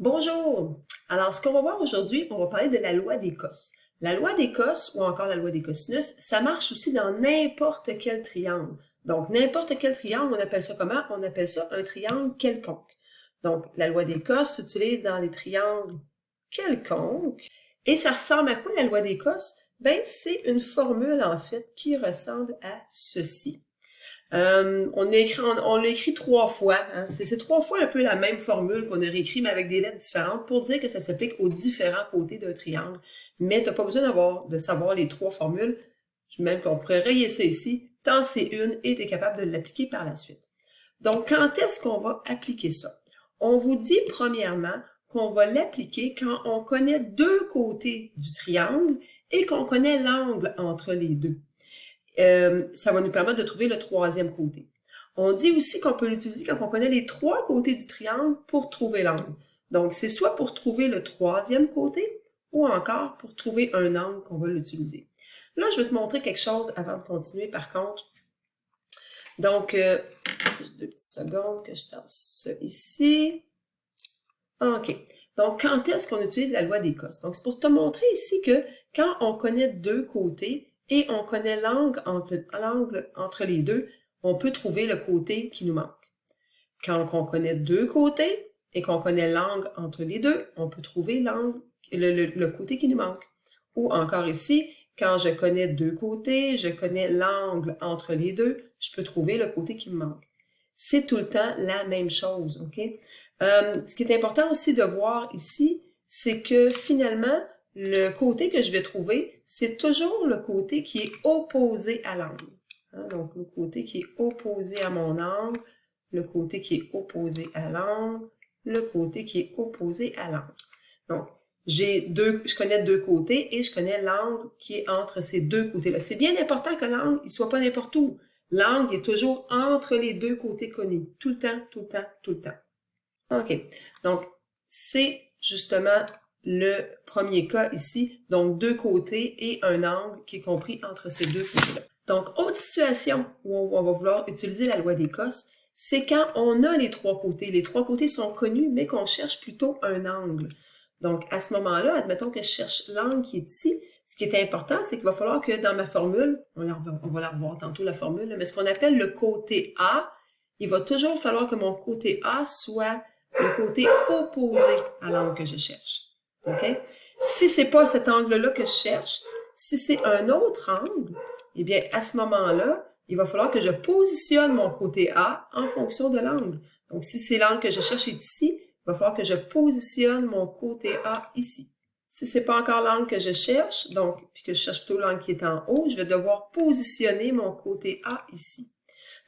Bonjour! Alors, ce qu'on va voir aujourd'hui, on va parler de la loi des cosses. La loi des cosses, ou encore la loi des cosinus, ça marche aussi dans n'importe quel triangle. Donc, n'importe quel triangle, on appelle ça comment? On appelle ça un triangle quelconque. Donc, la loi des cosses s'utilise dans les triangles quelconques. Et ça ressemble à quoi la loi des cosses? Ben, c'est une formule, en fait, qui ressemble à ceci. On l'a écrit 3 fois. Hein. C'est 3 fois un peu la même formule qu'on a réécrit, mais avec des lettres différentes, pour dire que ça s'applique aux différents côtés d'un triangle. Mais tu n'as pas besoin de savoir les 3 formules. Même qu'on pourrait rayer ça ici, tant c'est une et tu es capable de l'appliquer par la suite. Donc, quand est-ce qu'on va appliquer ça? On vous dit premièrement qu'on va l'appliquer quand on connaît 2 côtés du triangle et qu'on connaît l'angle entre les deux. Ça va nous permettre de trouver le 3e côté. On dit aussi qu'on peut l'utiliser quand on connaît les 3 côtés du triangle pour trouver l'angle. Donc, c'est soit pour trouver le 3e côté ou encore pour trouver un angle qu'on va l'utiliser. Là, je vais te montrer quelque chose avant de continuer, par contre. Donc, juste 2 petites secondes que je tasse ça ici. OK. Donc, quand est-ce qu'on utilise la loi des cosses? Donc, c'est pour te montrer ici que quand on connaît 2 côtés, et on connaît l'angle entre les deux, on peut trouver le côté qui nous manque. Quand on connaît 2 côtés et qu'on connaît l'angle entre les deux, on peut trouver le côté qui nous manque. Ou encore ici, quand je connais 2 côtés, je connais l'angle entre les deux, je peux trouver le côté qui me manque. C'est tout le temps la même chose, OK? Ce qui est important aussi de voir ici, c'est que finalement, le côté que je vais trouver, c'est toujours le côté qui est opposé à l'angle. Hein, donc, le côté qui est opposé à mon angle, le côté qui est opposé à l'angle, le côté qui est opposé à l'angle. Donc, je connais 2 côtés et je connais l'angle qui est entre ces 2 côtés-là. C'est bien important que l'angle, il soit pas n'importe où. L'angle est toujours entre les 2 côtés connus. Tout le temps, tout le temps, tout le temps. OK. Donc, c'est justement le premier cas ici. Donc, 2 côtés et un angle qui est compris entre ces 2 côtés-là. Donc, autre situation où on va vouloir utiliser la loi des cosses, c'est quand on a les 3 côtés. Les 3 côtés sont connus, mais qu'on cherche plutôt un angle. Donc, à ce moment-là, admettons que je cherche l'angle qui est ici. Ce qui est important, c'est qu'il va falloir que dans ma formule, on va la revoir tantôt la formule, mais ce qu'on appelle le côté A, il va toujours falloir que mon côté A soit le côté opposé à l'angle que je cherche. OK? Si c'est pas cet angle-là que je cherche, si c'est un autre angle, eh bien, à ce moment-là, il va falloir que je positionne mon côté A en fonction de l'angle. Donc, si c'est l'angle que je cherche est ici, il va falloir que je positionne mon côté A ici. Si c'est pas encore l'angle que je cherche, donc, puis que je cherche plutôt l'angle qui est en haut, je vais devoir positionner mon côté A ici.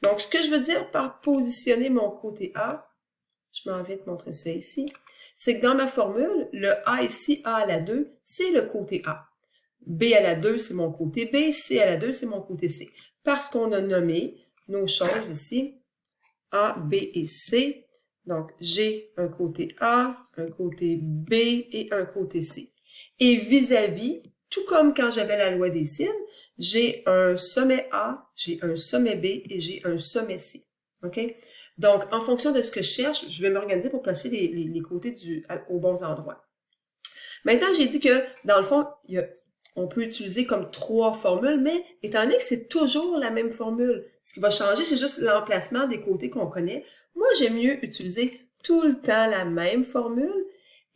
Donc, ce que je veux dire par positionner mon côté A, je m'en vais te montrer ça ici, c'est que dans ma formule, le A ici, A à la 2, c'est le côté A. B à la 2, c'est mon côté B, C à la 2, c'est mon côté C. Parce qu'on a nommé nos choses ici, A, B et C. Donc, j'ai un côté A, un côté B et un côté C. Et vis-à-vis, tout comme quand j'avais la loi des signes, j'ai un sommet A, j'ai un sommet B et j'ai un sommet C. OK? Donc, en fonction de ce que je cherche, je vais m'organiser pour placer les côtés aux bons endroits. Maintenant, j'ai dit que, dans le fond, on peut utiliser comme 3 formules, mais étant donné que c'est toujours la même formule, ce qui va changer, c'est juste l'emplacement des côtés qu'on connaît. Moi, j'aime mieux utiliser tout le temps la même formule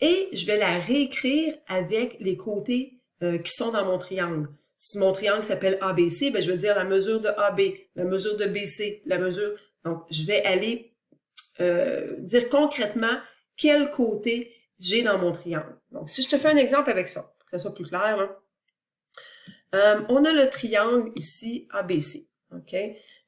et je vais la réécrire avec les côtés qui sont dans mon triangle. Si mon triangle s'appelle ABC, ben, je vais dire la mesure de AB, la mesure de BC, la mesure... Donc, je vais aller dire concrètement quel côté j'ai dans mon triangle. Donc, si je te fais un exemple avec ça, pour que ça soit plus clair, là. On a le triangle ici ABC. OK?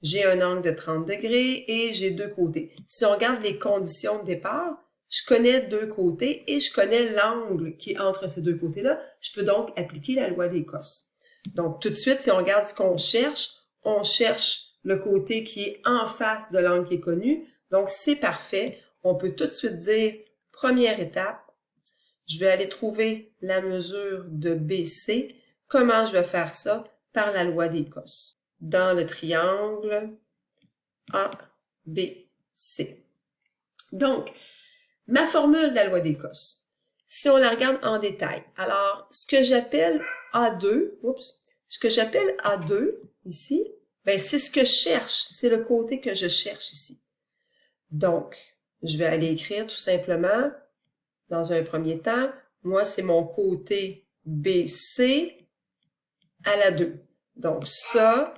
J'ai un angle de 30 degrés et j'ai 2 côtés. Si on regarde les conditions de départ, je connais 2 côtés et je connais l'angle qui est entre ces 2 côtés-là. Je peux donc appliquer la loi des cosses. Donc, tout de suite, si on regarde ce qu'on cherche, on cherche le côté qui est en face de l'angle qui est connu. Donc, c'est parfait. On peut tout de suite dire, première étape, je vais aller trouver la mesure de BC. Comment je vais faire ça? Par la loi des cosses. Dans le triangle ABC. Donc, Ma formule de la loi des cos, si on la regarde en détail, alors ce que j'appelle A2, ici, ben c'est ce que je cherche, c'est le côté que je cherche ici. Donc, je vais aller écrire tout simplement, dans un premier temps, moi c'est mon côté BC à la 2. Donc ça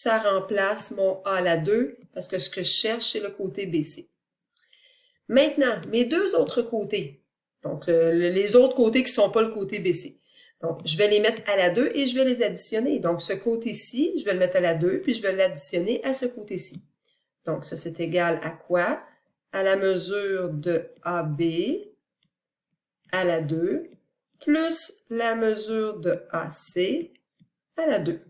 remplace mon A à la 2 parce que ce que je cherche, c'est le côté BC. Maintenant, mes deux autres côtés, donc les autres côtés qui ne sont pas le côté BC. Donc, je vais les mettre à la 2 et je vais les additionner. Donc, ce côté-ci, je vais le mettre à la 2, puis je vais l'additionner à ce côté-ci. Donc, ça, c'est égal à quoi? À la mesure de AB à la 2, plus la mesure de AC à la 2.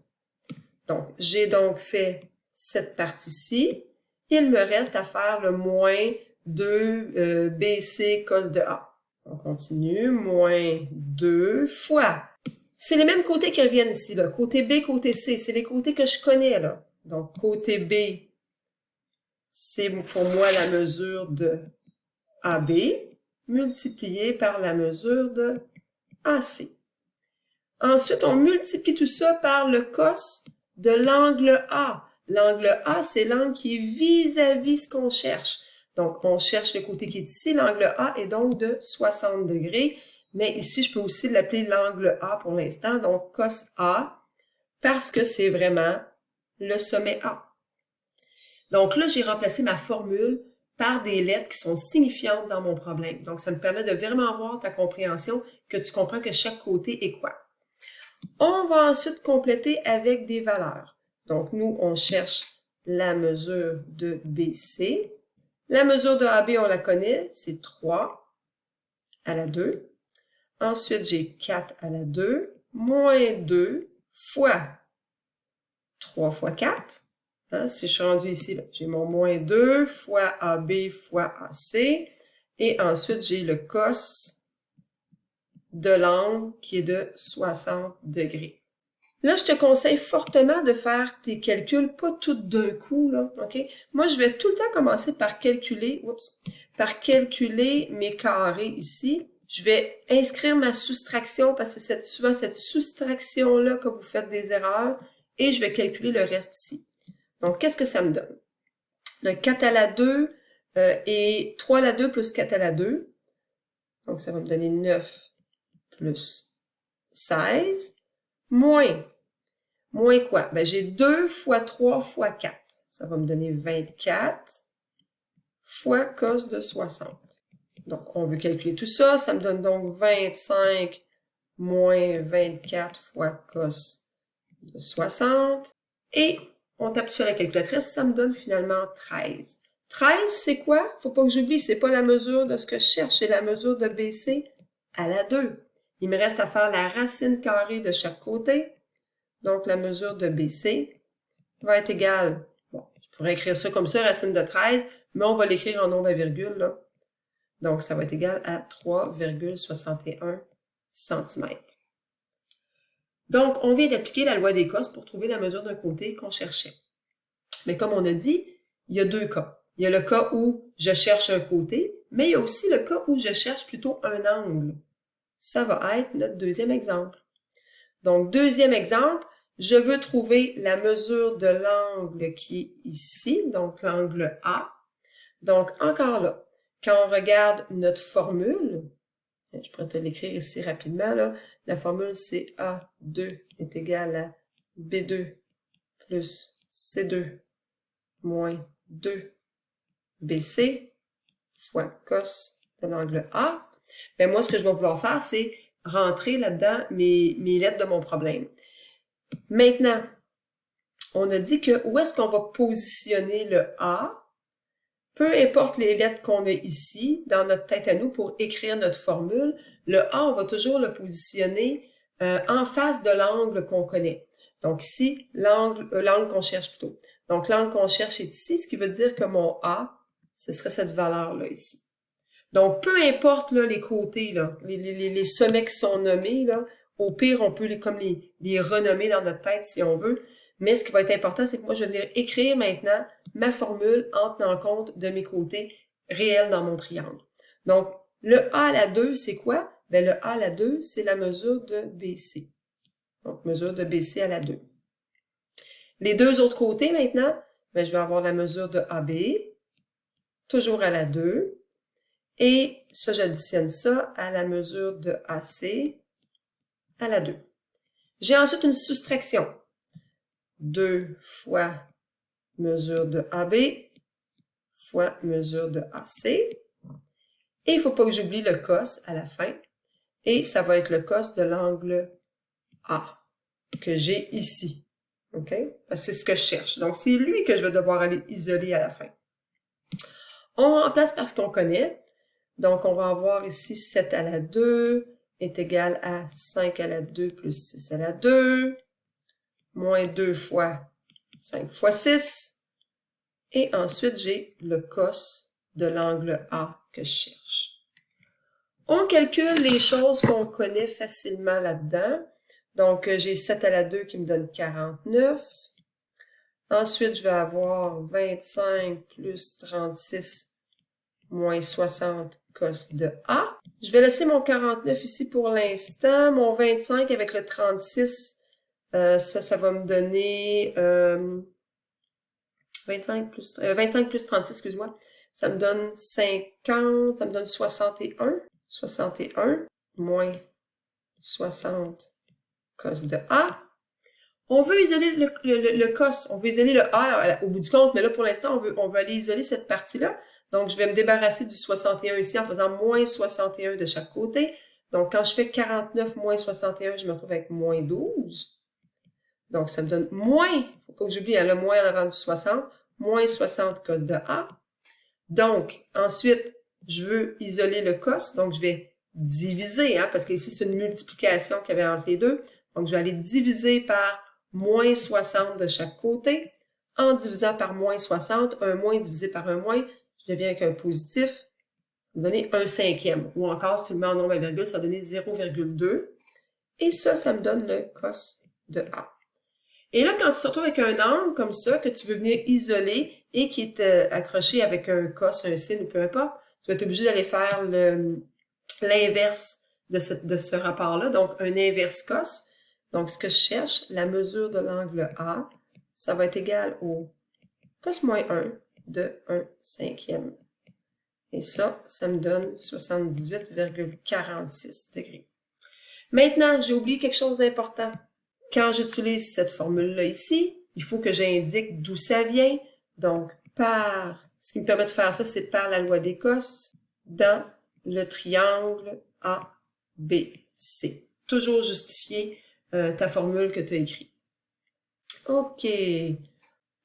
Donc, j'ai donc fait cette partie-ci. Il me reste à faire le moins 2 BC cos de A. On continue, moins 2 fois. C'est les mêmes côtés qui reviennent ici, là. Côté B, côté C, c'est les côtés que je connais, là. Donc, côté B, c'est pour moi la mesure de AB multiplié par la mesure de AC. Ensuite, on multiplie tout ça par le cos de l'angle A. L'angle A, c'est l'angle qui est vis-à-vis ce qu'on cherche. Donc, on cherche le côté qui est ici. L'angle A est donc de 60 degrés. Mais ici, je peux aussi l'appeler l'angle A pour l'instant. Donc, cos A, parce que c'est vraiment le sommet A. Donc là, j'ai remplacé ma formule par des lettres qui sont signifiantes dans mon problème. Donc, ça me permet de vraiment avoir ta compréhension, que tu comprends que chaque côté est quoi. On va ensuite compléter avec des valeurs. Donc, nous, on cherche la mesure de BC. La mesure de AB, on la connaît, c'est 3 à la 2. Ensuite, j'ai 4 à la 2, moins 2 fois 3 fois 4. Hein, si je suis rendu ici, j'ai mon moins 2 fois AB fois AC. Et ensuite, j'ai le cos de l'angle qui est de 60 degrés. Là, je te conseille fortement de faire tes calculs, pas tout d'un coup, là, OK? Moi, je vais tout le temps commencer par calculer, mes carrés ici. Je vais inscrire ma soustraction parce que c'est souvent cette soustraction-là que vous faites des erreurs et je vais calculer le reste ici. Donc, qu'est-ce que ça me donne? Le 4 à la 2 et 3 à la 2 plus 4 à la 2. Donc, ça va me donner 9 plus 16, moins quoi? Ben, j'ai 2 fois 3 fois 4. Ça va me donner 24 fois cos de 60. Donc, on veut calculer tout ça. Ça me donne donc 25 moins 24 fois cos de 60. Et on tape sur la calculatrice, ça me donne finalement 13. 13, c'est quoi? Faut pas que j'oublie, c'est pas la mesure de ce que je cherche, c'est la mesure de BC à la 2. Il me reste à faire la racine carrée de chaque côté. Donc, la mesure de BC va être égale, bon, je pourrais écrire ça comme ça, racine de 13, mais on va l'écrire en nombre à virgule, là. Donc, ça va être égal à 3,61 cm. Donc, on vient d'appliquer la loi des cos pour trouver la mesure d'un côté qu'on cherchait. Mais comme on a dit, il y a deux cas. Il y a le cas où je cherche un côté, mais il y a aussi le cas où je cherche plutôt un angle. Ça va être notre deuxième exemple. Donc, deuxième exemple, je veux trouver la mesure de l'angle qui est ici, donc l'angle A. Donc, encore là, quand on regarde notre formule, je pourrais te l'écrire ici rapidement, là, la formule c'est A2 est égal à B2 plus C2 moins 2 BC fois cos de l'angle A. Ben moi, ce que je vais vouloir faire, c'est rentrer là-dedans mes lettres de mon problème. Maintenant, on a dit que où est-ce qu'on va positionner le A? Peu importe les lettres qu'on a ici, dans notre tête à nous, pour écrire notre formule, le A, on va toujours le positionner en face de l'angle qu'on connaît. Donc ici, l'angle qu'on cherche plutôt. Donc l'angle qu'on cherche est ici, ce qui veut dire que mon A, ce serait cette valeur-là ici. Donc, peu importe là, les côtés, là, les sommets qui sont nommés, là, au pire, on peut les renommer dans notre tête si on veut. Mais ce qui va être important, c'est que moi, je vais venir écrire maintenant ma formule en tenant compte de mes côtés réels dans mon triangle. Donc, le A à la 2, c'est quoi? Ben, le A à la 2, c'est la mesure de BC. Donc, mesure de BC à la 2. Les deux autres côtés, maintenant, ben, je vais avoir la mesure de AB, toujours à la 2. Et ça, j'additionne ça à la mesure de AC à la 2. J'ai ensuite une soustraction. 2 fois mesure de AB fois mesure de AC. Et il ne faut pas que j'oublie le cos à la fin. Et ça va être le cos de l'angle A que j'ai ici. OK? Parce que c'est ce que je cherche. Donc, c'est lui que je vais devoir aller isoler à la fin. On remplace par ce qu'on connaît. Donc, on va avoir ici 7 à la 2 est égal à 5 à la 2 plus 6 à la 2, moins 2 fois 5 fois 6. Et ensuite, j'ai le cos de l'angle A que je cherche. On calcule les choses qu'on connaît facilement là-dedans. Donc, j'ai 7 à la 2 qui me donne 49. Ensuite, je vais avoir 25 plus 36 moins 60 cos de A. Je vais laisser mon 49 ici pour l'instant. Mon 25 avec le 36, ça va me donner 25 plus 36, excuse-moi. Ça me donne 50, ça me donne 61. 61 moins 60 cos de A. On veut isoler le cos, on veut isoler le A au bout du compte, mais là, pour l'instant, on veut aller isoler cette partie-là. Donc, je vais me débarrasser du 61 ici en faisant moins 61 de chaque côté. Donc, quand je fais 49 moins 61, je me retrouve avec moins 12. Donc, ça me donne moins, il ne faut pas que j'oublie, le moins en avant du 60, moins 60 cos de A. Donc, ensuite, je veux isoler le cos, donc je vais diviser, parce que ici, c'est une multiplication qu'il y avait entre les deux. Donc, je vais aller diviser par moins 60 de chaque côté. En divisant par moins 60, un moins divisé par un moins, je deviens avec un positif. Ça va me donner 1/5. Ou encore, si tu le mets en nombre à virgule, ça va donner 0,2. Et ça me donne le cos de A. Et là, quand tu te retrouves avec un angle comme ça, que tu veux venir isoler et qui est accroché avec un cos, un sin ou peu importe, tu vas être obligé d'aller faire l'inverse de ce rapport-là, donc un inverse cos. Donc, ce que je cherche, la mesure de l'angle A, ça va être égal au cos moins 1 de 1/5. Et ça me donne 78,46 degrés. Maintenant, j'ai oublié quelque chose d'important. Quand j'utilise cette formule-là ici, il faut que j'indique d'où ça vient. Donc, ce qui me permet de faire ça, c'est par la loi des cos dans le triangle ABC. Toujours justifier ta formule que tu as écrite. OK.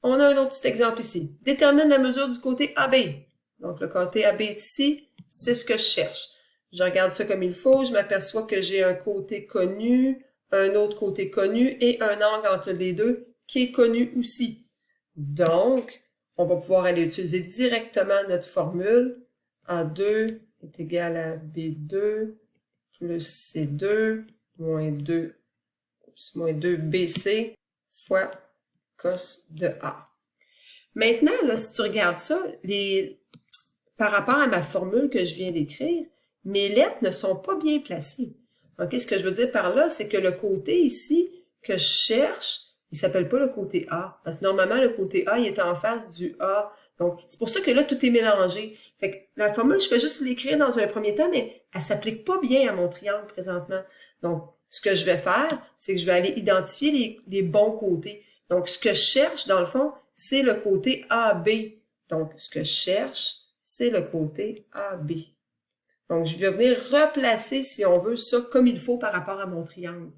On a un autre petit exemple ici. Détermine la mesure du côté AB. Donc, le côté AB ici, c'est ce que je cherche. Je regarde ça comme il faut. Je m'aperçois que j'ai un côté connu, un autre côté connu et un angle entre les deux qui est connu aussi. Donc, on va pouvoir aller utiliser directement notre formule. A2 est égal à B2 plus C2 moins 2BC fois cos de A. Maintenant, là, si tu regardes ça, par rapport à ma formule que je viens d'écrire, mes lettres ne sont pas bien placées. OK, ce que je veux dire par là, c'est que le côté ici que je cherche, il s'appelle pas le côté A. Parce que normalement, le côté A, il est en face du A. Donc, c'est pour ça que là, tout est mélangé. Fait que la formule, je fais juste l'écrire dans un premier temps, mais elle s'applique pas bien à mon triangle présentement. Donc, ce que je vais faire, c'est que je vais aller identifier les bons côtés. Donc, ce que je cherche, dans le fond, c'est le côté AB. Donc, ce que je cherche, c'est le côté AB. Donc, je vais venir replacer, si on veut, ça comme il faut par rapport à mon triangle.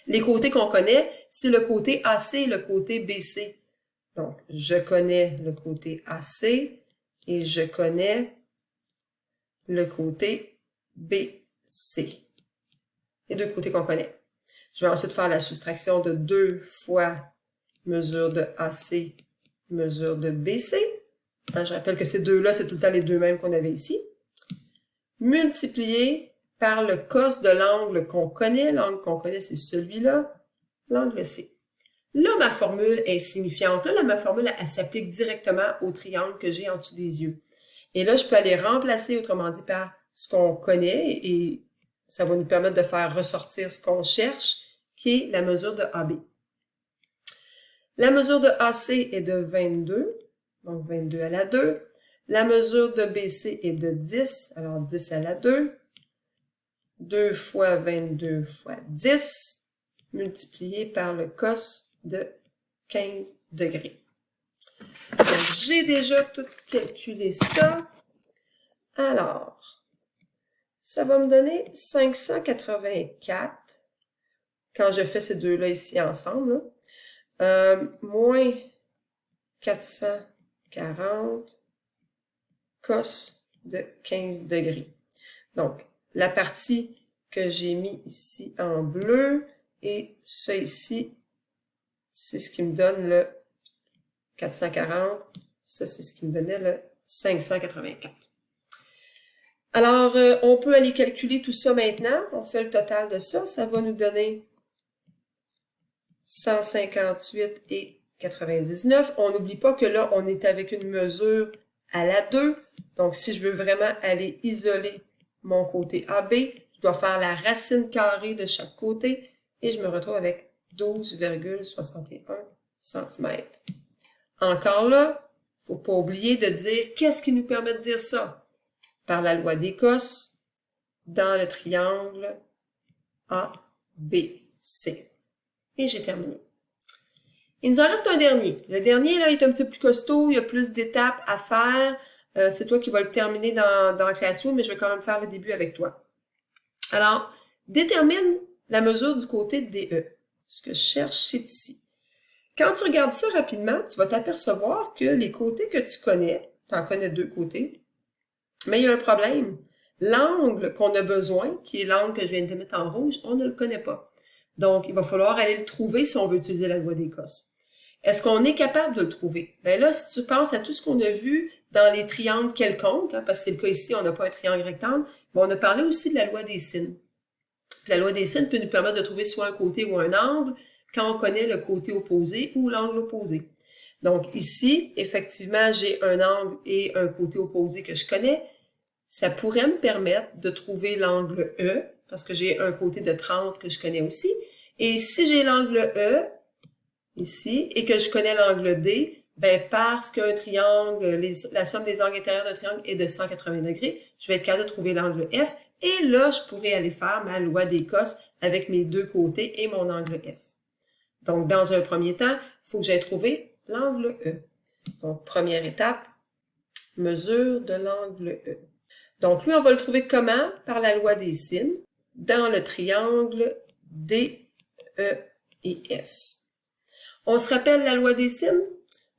Les côtés qu'on connaît, c'est le côté AC et le côté BC. Donc, je connais le côté AC et je connais le côté BC. Les deux côtés qu'on connaît. Je vais ensuite faire la soustraction de 2 fois mesure de AC, mesure de BC. Je rappelle que ces deux-là, c'est tout le temps les deux mêmes qu'on avait ici. Multiplié par le cos de l'angle qu'on connaît. L'angle qu'on connaît, c'est celui-là, l'angle C. Là, ma formule est signifiante. Là, ma formule, elle s'applique directement au triangle que j'ai en dessous des yeux. Et là, je peux aller remplacer, autrement dit, par ce qu'on connaît et ça va nous permettre de faire ressortir ce qu'on cherche, qui est la mesure de AB. La mesure de AC est de 22, donc 22 à la 2. La mesure de BC est de 10, alors 10 à la 2. 2 fois 22 fois 10, multiplié par le cos de 15 degrés. J'ai déjà tout calculé ça. Alors, ça va me donner 584, quand je fais ces deux-là ici ensemble, moins 440 cos de 15 degrés. Donc, la partie que j'ai mis ici en bleu et ça ici, c'est ce qui me donne le 440. Ça, c'est ce qui me donnait le 584. Alors, on peut aller calculer tout ça maintenant. On fait le total de ça. Ça va nous donner 158 et 99. On n'oublie pas que là, on est avec une mesure à la 2. Donc, si je veux vraiment aller isoler mon côté AB, je dois faire la racine carrée de chaque côté et je me retrouve avec 12,61 cm. Encore là, il ne faut pas oublier de dire qu'est-ce qui nous permet de dire ça? Par la loi des cos dans le triangle ABC. Et j'ai terminé. Il nous en reste un dernier. Le dernier, là, est un petit peu plus costaud, il y a plus d'étapes à faire. C'est toi qui vas le terminer dans Classroom, mais je vais quand même faire le début avec toi. Alors, détermine la mesure du côté de DE. Ce que je cherche, c'est ici. Quand tu regardes ça rapidement, tu vas t'apercevoir que les côtés que tu connais, tu en connais deux côtés, mais il y a un problème. L'angle qu'on a besoin, qui est l'angle que je viens de te mettre en rouge, on ne le connaît pas. Donc, il va falloir aller le trouver si on veut utiliser la loi des cos. Est-ce qu'on est capable de le trouver? Bien là, si tu penses à tout ce qu'on a vu dans les triangles quelconques, hein, parce que c'est le cas ici, on n'a pas un triangle rectangle, mais on a parlé aussi de la loi des sines. Puis la loi des sines peut nous permettre de trouver soit un côté ou un angle quand on connaît le côté opposé ou l'angle opposé. Donc ici, effectivement, j'ai un angle et un côté opposé que je connais. Ça pourrait me permettre de trouver l'angle E, parce que j'ai un côté de 30 que je connais aussi. Et si j'ai l'angle E, ici, et que je connais l'angle D, ben parce qu'un triangle, la somme des angles intérieurs d'un triangle est de 180 degrés, je vais être capable de trouver l'angle F, et là, je pourrais aller faire ma loi des cos avec mes deux côtés et mon angle F. Donc, dans un premier temps, il faut que j'aille trouver l'angle E. Donc, première étape, mesure de l'angle E. Donc, lui, on va le trouver comment? Par la loi des sines, dans le triangle D, E et F. On se rappelle la loi des sines?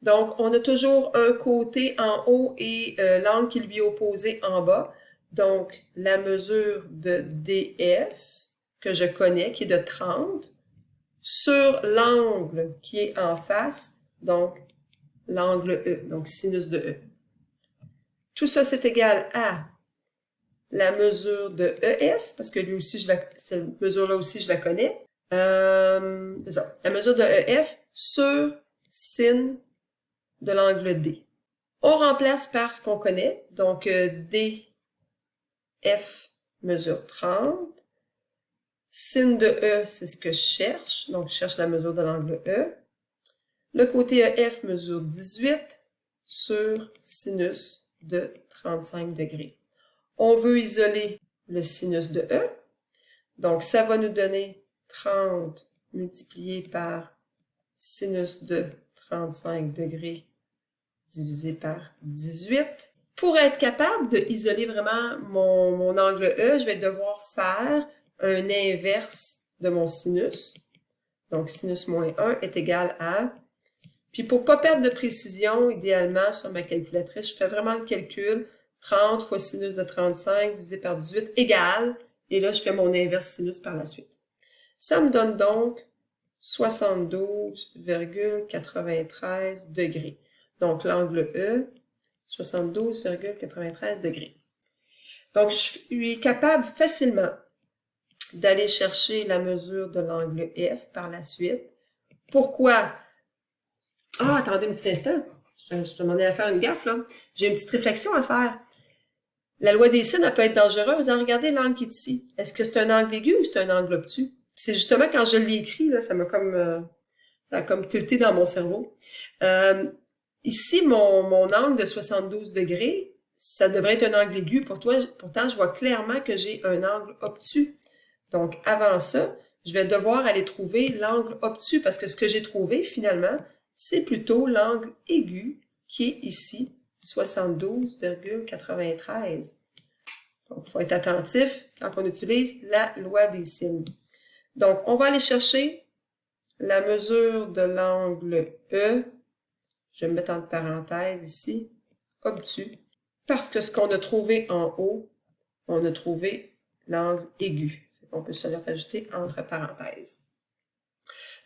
Donc, on a toujours un côté en haut et l'angle qui lui est opposé en bas. Donc, la mesure de DF, que je connais, qui est de 30, sur l'angle qui est en face, donc l'angle E, donc sinus de E. Tout ça, c'est égal à la mesure de EF, parce que lui aussi, cette mesure-là aussi, je la connais. C'est ça, la mesure de EF sur sin de l'angle D. On remplace par ce qu'on connaît, donc DF mesure 30. Sin de E, c'est ce que je cherche, donc je cherche la mesure de l'angle E. Le côté EF mesure 18 sur sinus de 35 degrés. On veut isoler le sinus de E, donc ça va nous donner 30 multiplié par sinus de 35 degrés divisé par 18. Pour être capable de isoler vraiment mon angle E, je vais devoir faire un inverse de mon sinus. Donc, sinus moins 1 est égal à... Puis, pour ne pas perdre de précision, idéalement, sur ma calculatrice, je fais vraiment le calcul. 30 fois sinus de 35 divisé par 18 égale. Et là, je fais mon inverse sinus par la suite. Ça me donne donc 72,93 degrés. Donc, l'angle E, 72,93 degrés. Donc, je suis capable facilement d'aller chercher la mesure de l'angle F par la suite. Pourquoi? Ah, attendez un petit instant. Je demandais à faire une gaffe, là. J'ai une petite réflexion à faire. La loi des sines, elle peut être dangereuse. Hein? Regardez l'angle qui est ici. Est-ce que c'est un angle aigu ou c'est un angle obtus? C'est justement quand je l'ai écrit, là, ça a comme tilté dans mon cerveau. Ici, mon angle de 72 degrés, ça devrait être un angle aigu. Pourtant, je vois clairement que j'ai un angle obtus. Donc, avant ça, je vais devoir aller trouver l'angle obtus parce que ce que j'ai trouvé, finalement, c'est plutôt l'angle aigu qui est ici, 72,93. Donc, il faut être attentif quand on utilise la loi des sines. Donc, on va aller chercher la mesure de l'angle E. Je vais mettre entre parenthèses ici, obtus, parce que ce qu'on a trouvé en haut, on a trouvé l'angle aigu. On peut se le rajouter entre parenthèses.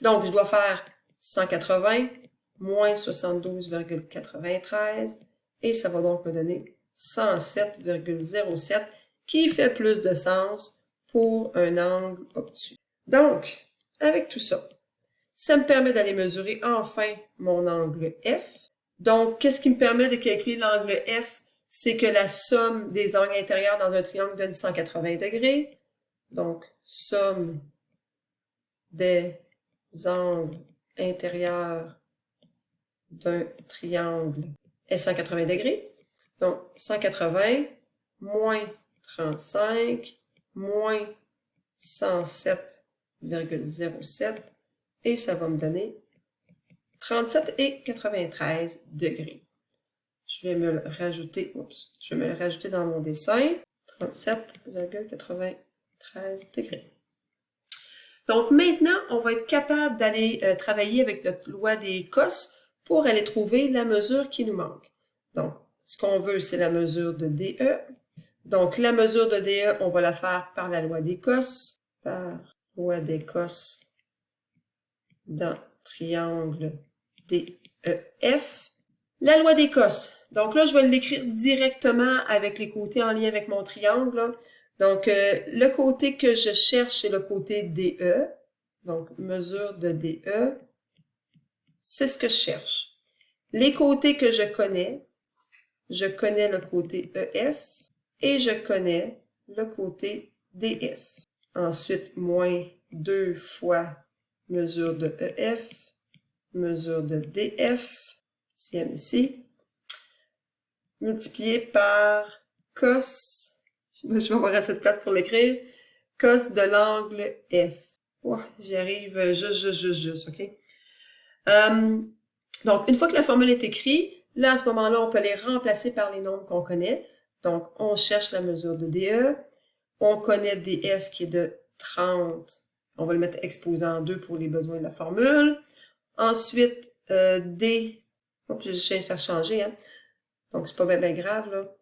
Donc, je dois faire 180 moins 72,93 et ça va donc me donner 107,07 qui fait plus de sens pour un angle obtus. Donc, avec tout ça, ça me permet d'aller mesurer enfin mon angle F. Donc, qu'est-ce qui me permet de calculer l'angle F? C'est que la somme des angles intérieurs dans un triangle donne 180 degrés. Donc, somme des angles intérieurs d'un triangle est 180 degrés. Donc, 180 moins 35 moins 107,07 et ça va me donner 37,93 degrés. Je vais me le rajouter, dans mon dessin. 37,93 degrés. Donc maintenant, on va être capable d'aller travailler avec notre loi des cos pour aller trouver la mesure qui nous manque. Donc, ce qu'on veut, c'est la mesure de DE. Donc, la mesure de DE, on va la faire par la loi des cos. Par loi des cos dans triangle DEF. La loi des cos. Donc là, je vais l'écrire directement avec les côtés en lien avec mon triangle. Là. Donc, le côté que je cherche, c'est le côté DE. Donc, mesure de DE. C'est ce que je cherche. Les côtés que je connais le côté EF et je connais le côté DF. Ensuite, moins 2 fois mesure de EF, mesure de DF, tiens ici, multiplié par cos, je vais avoir assez de place pour l'écrire, cos de l'angle F. Oh, j'y arrive juste, OK? Donc, une fois que la formule est écrite, là, à ce moment-là, on peut les remplacer par les nombres qu'on connaît. Donc, on cherche la mesure de DE. On connaît DF qui est de 30. On va le mettre exposant en 2 pour les besoins de la formule. Ensuite, D. Oups, j'ai changé, hein. Donc, c'est pas bien grave, là.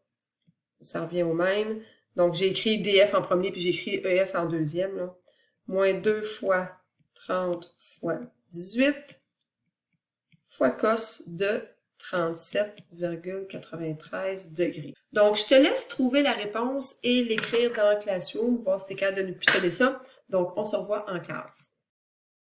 Ça revient au même. Donc, j'ai écrit DF en premier, puis j'ai écrit EF en deuxième, là. Moins 2 fois 30 fois 18 fois cos de 37,93 degrés. Donc, je te laisse trouver la réponse et l'écrire dans Classroom, voir si t'es capable de nous pitonner ça. Donc, on se revoit en classe.